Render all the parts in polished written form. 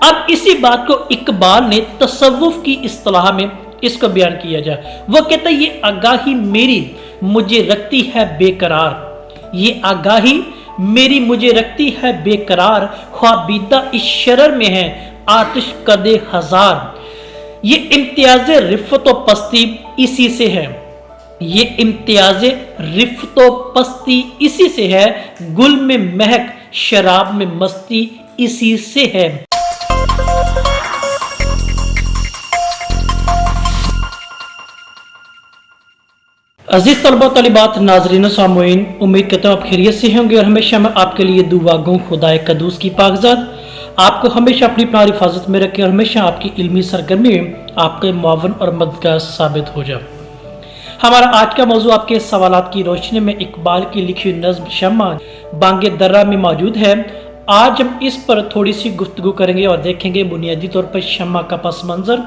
اب اسی بات کو اقبال نے تصوف کی اصطلاح میں اس کو بیان کیا جائے، وہ کہتا ہے یہ آگاہی میری مجھے رکھتی ہے بے قرار، یہ آگاہی میری مجھے رکھتی ہے بے قرار، خوابیدہ اس شرر میں ہے آتش قدے ہزار۔ یہ امتیاز رفت و پستی اسی سے ہے، یہ امتیاز رفت و پستی اسی سے ہے، گل میں مہک شراب میں مستی اسی سے ہے۔ عزیز طلبہ طالبات، ناظرین و سامعین، امید کرتا ہوں آپ خیریت سے ہوں گے اور ہمیشہ میں آپ کے لیے دعا گوں خدا قدوس کی پاکزاد آپ کو ہمیشہ اپنی پیاری حفاظت میں رکھے اور ہمیشہ آپ کی علمی سرگرمی میں آپ کے معاون اور مددگار ثابت ہو جائے۔ ہمارا آج کا موضوع آپ کے سوالات کی روشنی میں اقبال کی لکھی ہوئی نظم شمع بانگ درہ میں موجود ہے۔ آج ہم اس پر تھوڑی سی گفتگو کریں گے اور دیکھیں گے بنیادی طور پر شمع کا پس منظر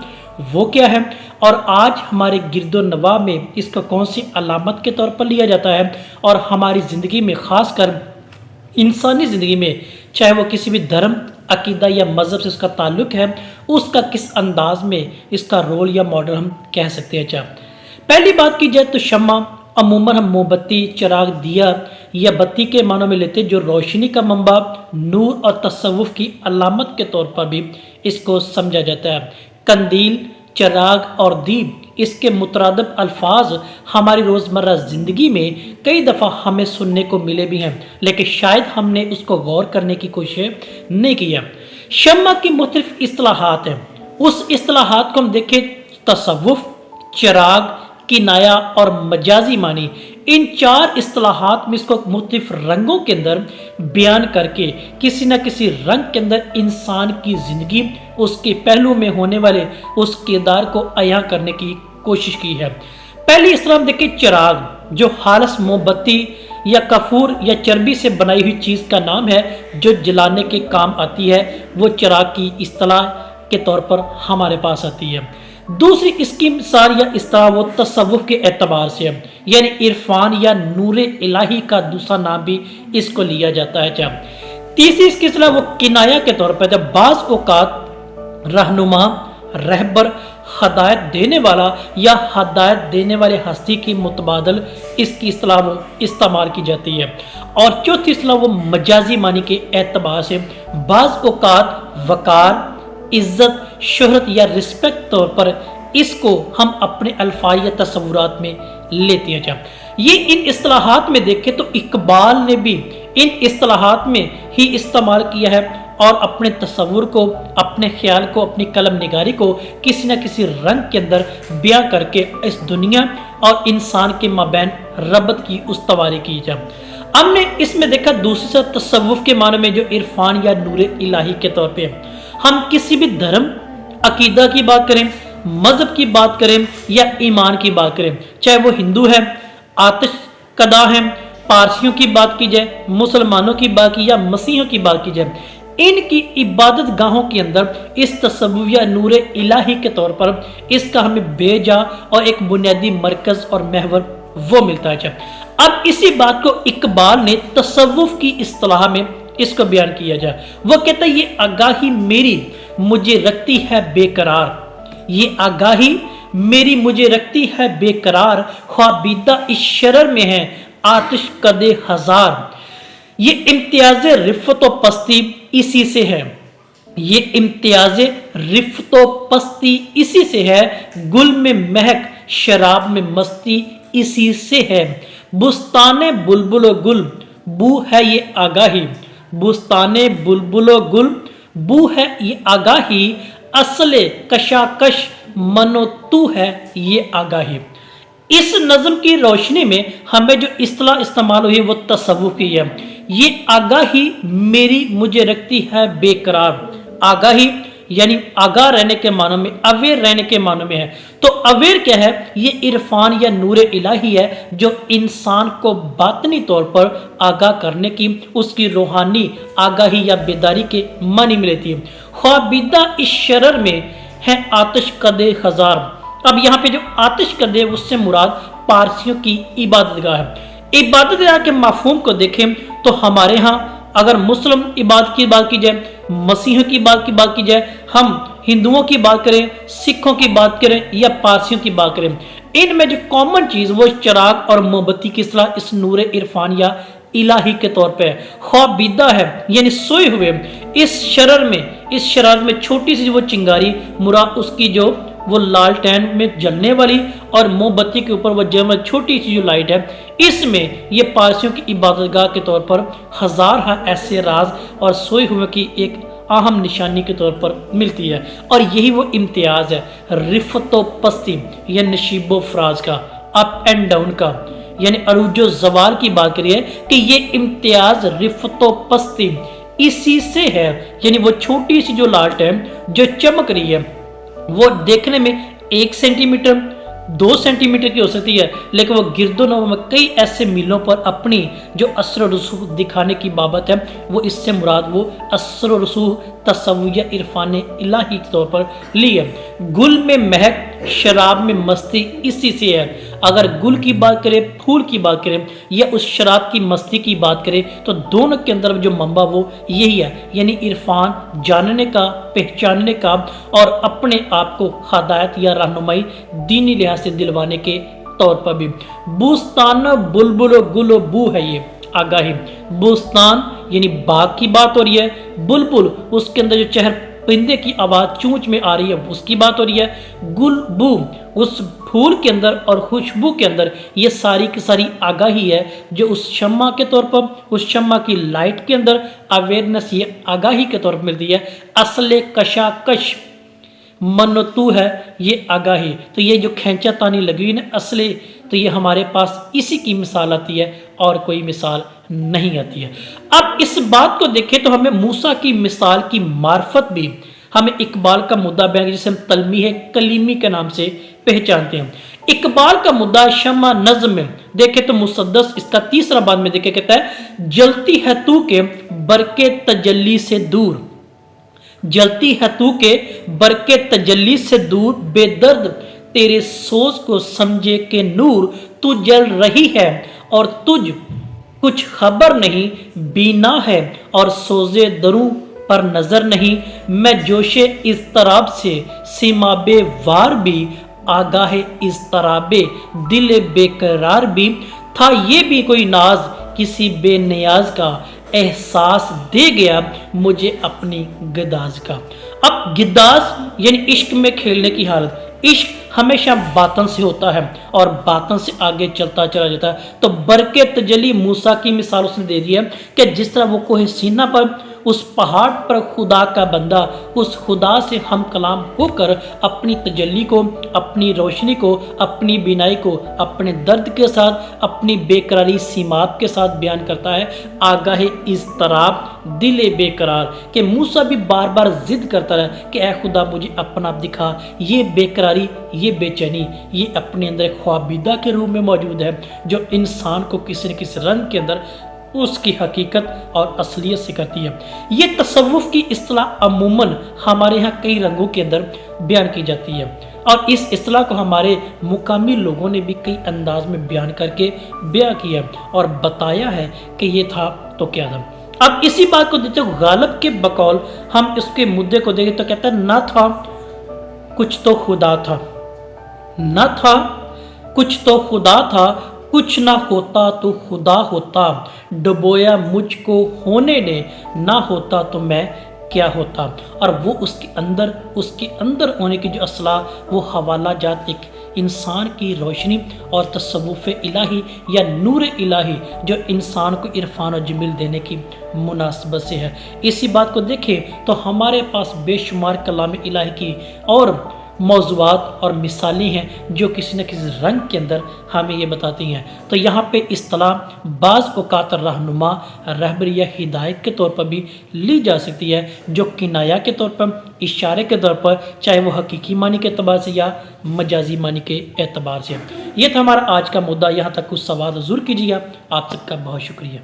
وہ کیا ہے، اور آج ہمارے گرد و نواح میں اس کا کون سی علامت کے طور پر لیا جاتا ہے، اور ہماری زندگی میں خاص کر انسانی زندگی میں چاہے وہ کسی بھی دھرم، عقیدہ یا مذہب سے اس کا تعلق ہے، اس کا کس انداز میں اس کا رول یا ماڈل ہم کہہ سکتے ہیں۔ پہلی بات کی جائے تو شمع عموماً ہم موم بتی، چراغ، دیا یا بتی کے معنوں میں لیتے جو روشنی کا منبع، نور اور تصوف کی علامت کے طور پر بھی اس کو سمجھا جاتا ہے۔ قندیل، چراغ اور دیپ اس کے مترادف الفاظ ہماری روزمرہ زندگی میں کئی دفعہ ہمیں سننے کو ملے بھی ہیں، لیکن شاید ہم نے اس کو غور کرنے کی کوشش نہیں کی ہے۔ شمع کی مختلف اصطلاحات ہیں، اس اصطلاحات کو ہم دیکھیں تصوف، چراغ، کنایا اور مجازی معنی، ان چار اصطلاحات میں اس کو مختلف رنگوں کے اندر بیان کر کے کسی نہ کسی رنگ کے اندر انسان کی زندگی، اس کے پہلو میں ہونے والے اس کردار کو عیاں کرنے کی کوشش کی ہے۔ پہلی اصطلاح دیکھیں چراغ، جو خالص موم بتی یا کفور یا چربی سے بنائی ہوئی چیز کا نام ہے جو جلانے کے کام آتی ہے، وہ چراغ کی اصطلاح کے طور پر ہمارے پاس آتی ہے۔ دوسری اس کی مثال یا اصطلاح وہ تصوف کے اعتبار سے ہے، یعنی عرفان یا نور الہی کا دوسرا نام بھی اس کو لیا جاتا ہے۔ تیسری اس کی اصطلاح وہ کنایا کے طور پر، جب بعض اوقات رہنما، رہبر، ہدایت دینے والا یا ہدایت دینے والے ہستی کی متبادل اس کی اصطلاح وہ استعمال کی جاتی ہے۔ اور چوتھی اصطلاح وہ مجازی معنی کے اعتبار سے بعض اوقات وقار، عزت، شہرت یا رسپیکٹ طور پر اس کو ہم اپنے الفاظ یا تصورات میں لیتے ہیں۔ یہ ان اصطلاحات میں دیکھیں تو اقبال نے بھی ان اصطلاحات میں ہی استعمال کیا ہے اور اپنے تصور کو، اپنے خیال کو، اپنی قلم نگاری کو کسی نہ کسی رنگ کے اندر بیان کر کے اس دنیا اور انسان کے مابین ربط کی استواری کی جائے۔ ہم نے اس میں دیکھا دوسری سے تصوف کے معنی میں جو عرفان یا نور الہی کے طور پہ ہم کسی بھی دھرم، عقیدہ کی بات کریں، مذہب کی بات کریں یا ایمان کی بات کریں، چاہے وہ ہندو ہے، آتش قدا ہے، پارسیوں کی بات کی جائے، مسلمانوں کی بات کی یا مسیحوں کی بات کی جائے، ان کی عبادت گاہوں کے اندر اس تصوف یا نور الہی کے طور پر اس کا ہمیں بے جا اور ایک بنیادی مرکز اور محور وہ ملتا ہے۔ اب اسی بات کو اقبال نے تصوف کی اصطلاح میں اس کو بیان کیا جائے، وہ کہتا ہے یہ آگاہی میری مجھے رکھتی ہے بے قرار، یہ آگاہی میری مجھے رکھتی ہے بے قرار، خوابیدہ اس شرر میں ہے آتش قدے ہزار۔ یہ امتیاز رفت و پستی اسی سے ہے، یہ امتیاز رفت و پستی اسی سے ہے، گل میں مہک شراب میں مستی اسی سے ہے، بستان بلبل و گل بو ہے یہ آگاہی، بستان بلبل و گل بو ہے یہ آگاہی، اصل کشاکش منو تو ہے یہ آگاہی۔ اس نظم کی روشنی میں ہمیں جو اصطلاح استعمال ہوئی وہ تصوف کی ہے۔ یہ آگاہی میری مجھے رکھتی ہے بے قرار، آگاہی یعنی آگاہ رہنے کے معنی میں، اویئر رہنے کے معنی میں ہے۔ تو اویئر کیا ہے؟ یہ عرفان یا نور الہی ہے جو انسان کو باطنی طور پر آگاہ کرنے کی، اس کی روحانی آگاہی یا بیداری کے معنی میں لیتی ہے۔ خوابیدہ اس شرر میں ہے آتش قدے ہزار۔ اب یہاں پہ جو آتش قدے اس سے مراد پارسیوں کی عبادت گاہ ہے۔ عبادت گاہ کے مفہوم کو دیکھیں تو ہمارے ہاں اگر مسلم عبادت کی بات کی جائے मसीहों की बात की जाए, हम हिंदुओं की बात करें, सिखों की बात करें या पारसियों की बात करें, इनमें जो कॉमन चीज़ वो चिराग और मोमबत्ती की इस्तेलाह इस नूर इरफान या इलाही के तौर पे ख्वाबीदा है, यानी सोए हुए। इस शरारत में छोटी सी वो चिंगारी मुराद उसकी जो वो लालटेन में जलने वाली और मोमबत्ती के ऊपर वो जम छोटी सी जो लाइट है, इसमें ये पारसियों की इबादतगाह के तौर पर हजार ऐसे राज और सोए हुए की एक अहम निशानी के तौर पर मिलती है। और यही वो इम्तियाज़ है रिफ़तो पस्ती या नशीबो फराज का, अप एंड डाउन का, यानी अरूजो जवाल की बात करिए कि ये इम्तियाज़ रिफ़तो पस्ती इसी से है, यानी वो छोटी सी जो लाइट है जो चमक रही है वो देखने में 1 सेंटीमीटर 2 सेंटीमीटर की हो सकती है, लेकिन वो गिरदोनवा में कई ऐसे मीलों पर अपनी जो असर रसूख दिखाने की बाबत है, वो इससे मुराद वो असर रसूख तसव्वुर इरफान इलाही के तौर पर ली है। गुल में महक, शराब में मस्ती इसी से है। अगर गुल की बात करें, फूल की बात करें या उस शराब की मस्ती की बात करें, तो दोनों के अंदर जो मंबा वो यही है, यानी इरफान जानने का, पहचानने का और अपने आप को हदायत या रहनुमाई दीनी लिहाज से दिलवाने के तौर पर भी। बुस्तान बुलबुल गुल बू है ये आगाही। बुस्तान यानी बाग की बात हो रही है, बुलबुल उसके अंदर जो चहर परिंदे की आवाज़ चूंच में आ रही है उसकी बात हो रही है, गुलबू उस फूल के अंदर और खुशबू के अंदर, ये सारी की सारी आगाही है जो उस शम्मा के तौर पर, उस शम्मा की लाइट के अंदर अवेयरनेस ये आगाही के तौर पर मिलती है। असले कशाकश मनतू है ये आगाही। तो ये जो खींचा तानी लगी हुई ना असले, तो ये हमारे पास इसी की मिसाल आती है और कोई मिसाल नहीं आती है। अब इस बात को देखें तो हमें मूसा की मिसाल की मार्फत भी हमें इकबाल का मुद्दा बयान जिसे हम तलमीह कलीमी के नाम से पहचानते हैं। इकबाल का मुद्दा शम्मा नज़्म में देखें तो मुसद्दस इसका तीसरा बात में देखे कहता है, जलती है तू के बरके तजल्ली से दूर, जलती है तू के बरके तजल्ली से दूर, बेदर्द तेरे सोच को समझे के नूर, तू जल रही है और तुझ कुछ खबर नहीं, बीना है और सोजे दरूं पर नजर नहीं, मैं जोशे इज़्तराब से सीमाबे वार भी, आगाह इज़्तराबे दिल बेकरार भी, था ये भी कोई नाज किसी बेनियाज का, एहसास दे गया मुझे अपनी गिदाज का। अब गिदाज यानी इश्क में खेलने की हालत। इश्क हमेशा बातन से होता है और बातन से आगे चलता चला जाता है। तो बरके तजली मूसा की मिसाल उसने दे दी है कि जिस तरह वो कोहे सीना पर उस पहाड़ पर खुदा का बंदा उस खुदा से हम कलाम होकर अपनी तजल्ली को, अपनी रोशनी को, अपनी बीनाई को अपने दर्द के साथ, अपनी बेकरारी सीमात के साथ बयान करता है। आगाह इज़्तराब दिल बेकरार के मूसा भी बार बार जिद करता रहा कि ऐ खुदा मुझे अपना आप दिखा, ये बेकरारी, ये बेचैनी, ये अपने अंदर एक ख्वाबीदा के रूप में मौजूद है जो इंसान को किसी न किसी रंग के अंदर उसकी हकीकत और असलियत से करती है। ये तसव्वुफ की इस्तिलाह अमूमन हमारे यहाँ कई रंगों के अंदर बयान की जाती है और इस इस्तिलाह को हमारे मुकामी लोगों ने भी कई अंदाज में बयान करके बयां किया और बताया है कि ये था तो क्या था। अब इसी बात को देते हुए गालिब के बकौल हम इसके मुद्दे को देखें तो कहता है, न था कुछ तो खुदा था, न था कुछ तो खुदा था, कुछ ना होता तो खुदा होता, डुबोया मुझको होने ने, ना होता तो मैं क्या होता। और वो उसके अंदर होने की जो असला वो हवाला जात एक इंसान की रोशनी और तसव्वुफ़ इलाही या नूर इलाही जो इंसान को इरफान और जमील देने की मुनासबत से है। इसी बात को देखें तो हमारे पास बेशुमार कलाम इलाही की और मौज़ूआत और मिसालें हैं जो किसी न किसी रंग के अंदर हमें ये बताती हैं। तो यहाँ पे इस्तिलाह बाज़ औक़ात रहनुमा, रहबरी या हिदायत के तौर पर भी ली जा सकती है, जो किनाया के तौर पर, इशारे के तौर पर, चाहे वो हकीकी मानी के एतबार से या मजाजी मानी के एतबार से। ये था हमारा आज का मुद्दा। यहाँ तक कुछ सवाल ज़रूर कीजिएगा। आप सबका बहुत शुक्रिया।